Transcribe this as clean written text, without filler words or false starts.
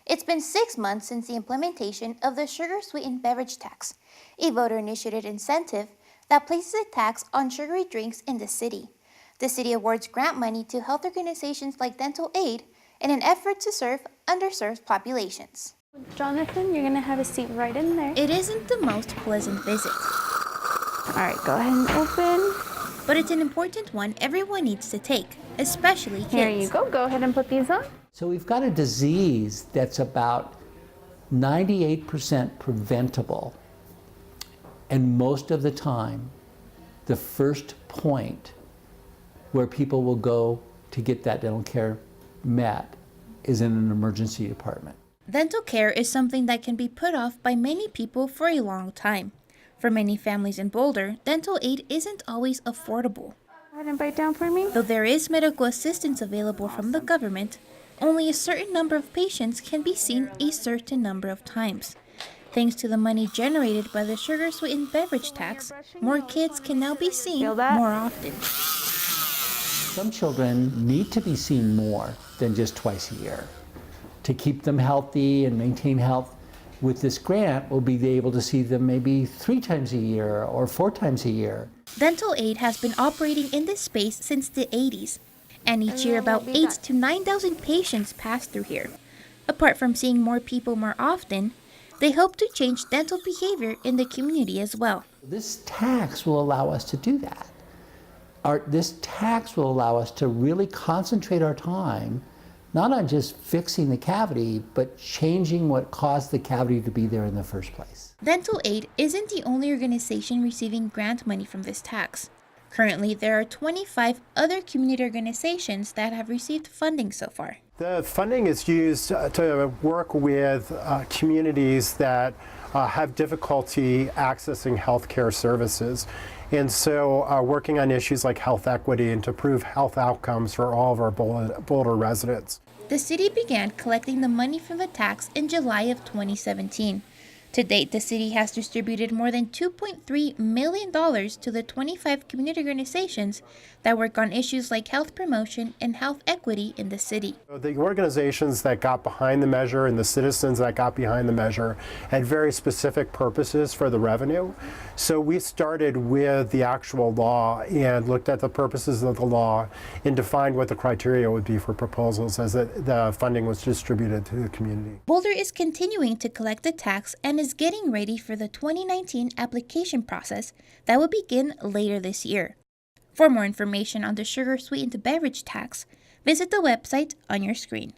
It's been 6 months since the implementation of the sugar-sweetened beverage tax, a voter-initiated incentive that places a tax on sugary drinks in the city. The city awards grant money to health organizations like Dental Aid in an effort to serve underserved populations. Jonathan, you're going to have a seat right in there. It isn't the most pleasant visit, All right, go ahead and open. but it's an important one everyone needs to take, especially kids. Here you go. Go ahead and put these on. So we've got a disease that's about 98% preventable. And most of the time, the first point where people will go to get that dental care met is in an emergency department. Dental care is something that can be put off by many people for a long time. For many families in Boulder, dental aid isn't always affordable. Go ahead and bite down for me. Though there is medical assistance available from the government, only a certain number of patients can be seen a certain number of times. Thanks to the money generated by the sugar-sweetened beverage tax, more kids can now be seen more often. Some children need to be seen more than just twice a year. To keep them healthy and maintain health, with this grant, we'll be able to see them maybe 3 times a year or 4 times a year. Dental aid has been operating in this space since the 80s, and each year about 8,000 to 9,000 patients pass through here. Apart from seeing more people more often, they hope to change dental behavior in the community as well. This tax will allow us to do that. This tax will allow us to really concentrate our time not on just fixing the cavity, but changing what caused the cavity to be there in the first place. Dental Aid isn't the only organization receiving grant money from this tax. Currently, there are 25 other community organizations that have received funding so far. The funding is used to work with communities that have difficulty accessing healthcare services. And so working on issues like health equity and to improve health outcomes for all of our Boulder residents. The city began collecting the money from the tax in July of 2017. To date, the city has distributed more than $2.3 million to the 25 community organizations that work on issues like health promotion and health equity in the city. The organizations that got behind the measure and the citizens that got behind the measure had very specific purposes for the revenue. So we started with the actual law and looked at the purposes of the law and defined what the criteria would be for proposals as the funding was distributed to the community. Boulder is continuing to collect the tax and is getting ready for the 2019 application process that will begin later this year. For more information on the sugar-sweetened beverage tax, visit the website on your screen.